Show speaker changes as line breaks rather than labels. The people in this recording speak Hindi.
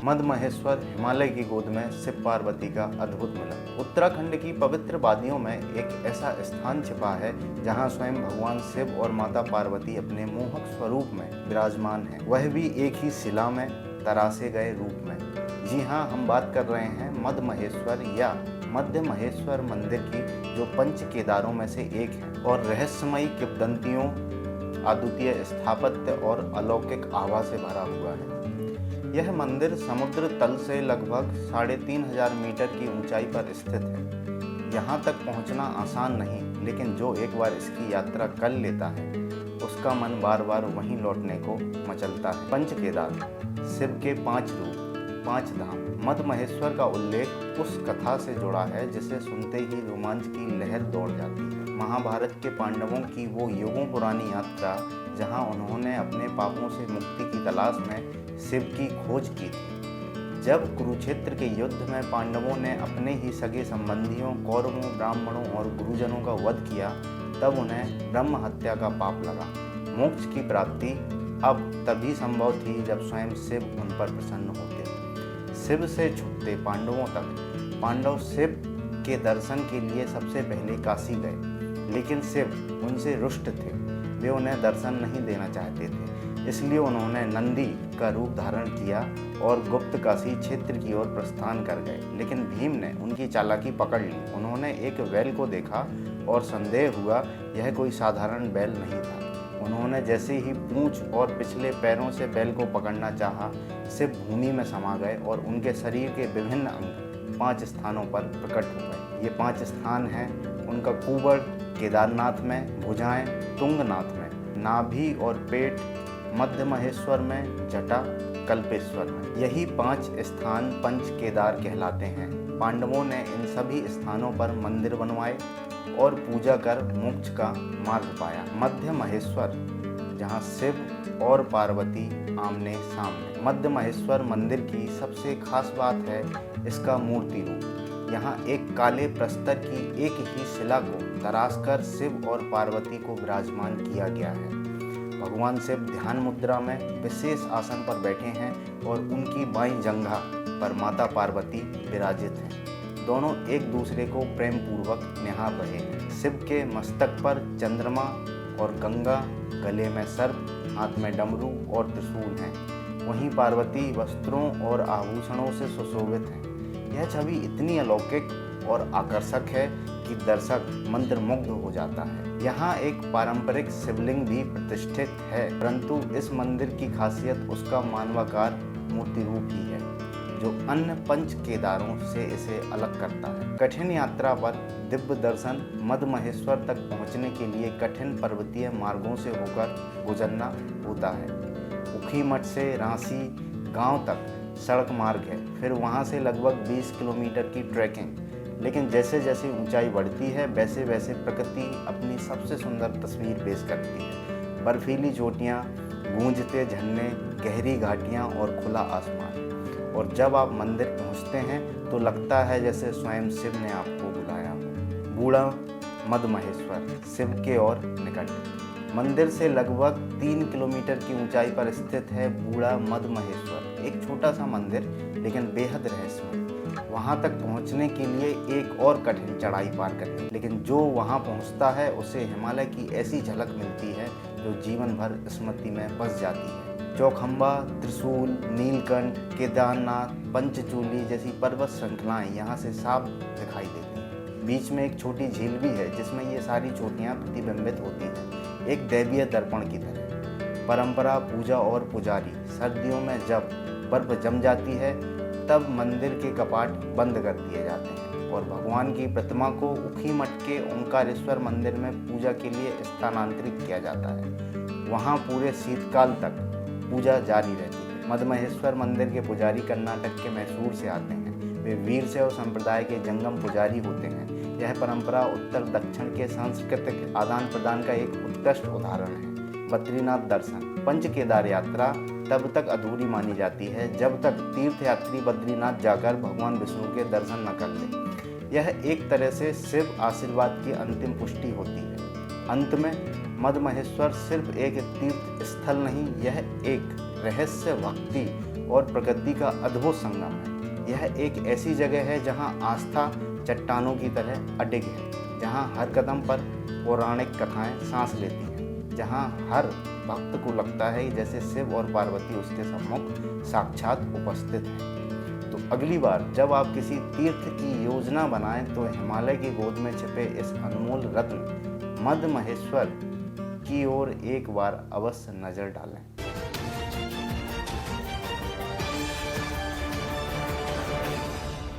मद महेश्वर हिमालय की गोद में शिव पार्वती का अद्भुत मिलन। उत्तराखंड की पवित्र वादियों में एक ऐसा स्थान छिपा है जहां स्वयं भगवान शिव और माता पार्वती अपने मोहक स्वरूप में विराजमान हैं, वह भी एक ही शिला में तरासे गए रूप में। जी हाँ, हम बात कर रहे हैं मद महेश्वर या मध्य महेश्वर मंदिर की, जो पंच केदारों में से एक है और रहस्यमयी किंवदंतियों, अद्वितीय स्थापत्य और अलौकिक आभा से भरा हुआ है। यह मंदिर समुद्र तल से लगभग 3500 मीटर की ऊंचाई पर स्थित है। यहाँ तक पहुँचना आसान नहीं, लेकिन जो एक बार इसकी यात्रा कर लेता है उसका मन बार बार वहीं लौटने को मचलता है। पंच केदार, शिव के 5 रूप, 5 धाम। मद महेश्वर का उल्लेख उस कथा से जुड़ा है जिसे सुनते ही रोमांच की लहर दौड़ जाती है। महाभारत के पांडवों की वो युगों पुरानी यात्रा, जहां उन्होंने अपने पापों से मुक्ति की तलाश में शिव की खोज की थी। जब कुरुक्षेत्र के युद्ध में पांडवों ने अपने ही सगे संबंधियों, कौरवों, ब्राह्मणों और गुरुजनों का वध किया, तब उन्हें ब्रह्म हत्या का पाप लगा। मोक्ष की प्राप्ति अब तभी संभव थी जब स्वयं शिव उन पर प्रसन्न होते। शिव से छुपते पांडवों तक। पांडव शिव के दर्शन के लिए सबसे पहले काशी गए, लेकिन शिव उनसे रुष्ट थे। वे उन्हें दर्शन नहीं देना चाहते थे, इसलिए उन्होंने नंदी का रूप धारण किया और गुप्त काशी क्षेत्र की ओर प्रस्थान कर गए। लेकिन भीम ने उनकी चालाकी पकड़ ली। उन्होंने एक बैल को देखा और संदेह हुआ यह कोई साधारण बैल नहीं था। उन्होंने जैसे ही पूंछ और पिछले पैरों से बैल को पकड़ना चाहा, शिव भूमि में समा गए और उनके शरीर के विभिन्न अंग 5 स्थानों पर प्रकट हो गए। ये 5 स्थान हैं उनका कुबड़ केदारनाथ में, भुजाएं तुंगनाथ में, नाभि और पेट मध्य महेश्वर में, जटा कल्पेश्वर में। यही 5 स्थान पंच केदार कहलाते हैं। पांडवों ने इन सभी स्थानों पर मंदिर बनवाए और पूजा कर मोक्ष का मार्ग पाया। मध्य महेश्वर, जहाँ शिव और पार्वती आमने सामने। मध्य महेश्वर मंदिर की सबसे खास बात है इसका मूर्ति रूप। यहाँ एक काले प्रस्तर की एक ही शिला को तराशकर शिव और पार्वती को विराजमान किया गया है। भगवान शिव ध्यान मुद्रा में विशेष आसन पर बैठे हैं और उनकी बाईं जंघा पर माता पार्वती विराजित हैं। दोनों एक दूसरे को प्रेम पूर्वक निहार रहे हैं। शिव के मस्तक पर चंद्रमा और गंगा, गले में सर्प, हाथ में डमरू और त्रिशूल हैं। वहीं पार्वती वस्त्रों और आभूषणों से सुशोभित हैं। यह छवि इतनी अलौकिक और आकर्षक है कि दर्शक मंत्रमुग्ध हो जाता है। यहाँ एक पारंपरिक शिवलिंग भी प्रतिष्ठित है, परंतु इस मंदिर की खासियत उसका मानवाकार मूर्ति रूप ही है, जो अन्य पंच केदारों से इसे अलग करता है। कठिन यात्रा पर दिव्य दर्शन। मद महेश्वर तक पहुँचने के लिए कठिन पर्वतीय मार्गों से होकर गुजरना होता है। ऊखीमठ से रांसी गांव तक सड़क मार्ग है, फिर वहां से लगभग 20 किलोमीटर की ट्रैकिंग। लेकिन जैसे जैसे ऊंचाई बढ़ती है, वैसे वैसे प्रकृति अपनी सबसे सुंदर तस्वीर पेश करती है। बर्फीली चोटियाँ, गूंजते झरने, गहरी घाटियाँ और खुला आसमान। और जब आप मंदिर पहुंचते हैं तो लगता है जैसे स्वयं शिव ने आपको बुलाया हो। बूढ़ा मद महेश्वर, शिव के और निकट। मंदिर से लगभग 3 किलोमीटर की ऊंचाई पर स्थित है बूढ़ा मद महेश्वर। एक छोटा सा मंदिर, लेकिन बेहद रहस्यमय। वहाँ तक पहुँचने के लिए एक और कठिन चढ़ाई पार करनी, लेकिन जो वहाँ पहुँचता है उसे हिमालय की ऐसी झलक मिलती है जो जीवन भर स्मृति में बस जाती है। चौखंबा, त्रिशूल, नीलकंठ, केदारनाथ, पंचचूली जैसी पर्वत श्रृंखलाएं यहाँ से साफ दिखाई देती हैं। बीच में एक छोटी झील भी है जिसमें ये सारी चोटियाँ प्रतिबिंबित होती हैं, एक दैवीय दर्पण की तरह। परंपरा, पूजा और पुजारी। सर्दियों में जब बर्फ जम जाती है तब मंदिर के कपाट बंद कर दिए जाते हैं और भगवान की प्रतिमा को ऊखीमठ के ओंकारेश्वर मंदिर में पूजा के लिए स्थानांतरित किया जाता है। वहाँ पूरे शीतकाल तक पूजा जारी रहती है। मद महेश्वर मंदिर के पुजारी कर्नाटक के मैसूर से आते हैं। वे वीरशैव संप्रदाय के जंगम पुजारी होते हैं। यह परंपरा उत्तर दक्षिण के सांस्कृतिक आदान प्रदान का एक उत्कृष्ट उदाहरण है। बद्रीनाथ दर्शन। पंच केदार यात्रा तब तक अधूरी मानी जाती है जब तक तीर्थयात्री बद्रीनाथ जाकर भगवान विष्णु के दर्शन न कर ले। यह एक तरह से शिव आशीर्वाद की अंतिम पुष्टि होती है। अंत में मद महेश्वर सिर्फ एक तीर्थ स्थल नहीं, यह एक रहस्य, भक्ति और प्रकृति का अद्भुत संगम है। यह एक ऐसी जगह है जहां आस्था चट्टानों की तरह अडिग है, जहां हर कदम पर पौराणिक कथाएं सांस लेती हैं, जहां हर भक्त को लगता है जैसे शिव और पार्वती उसके सम्मुख साक्षात उपस्थित हैं। तो अगली बार जब आप किसी तीर्थ की योजना बनाएं तो हिमालय की गोद में छिपे इस अनमोल रत्न मद महेश्वर की ओर एक बार अवश्य नजर डालें।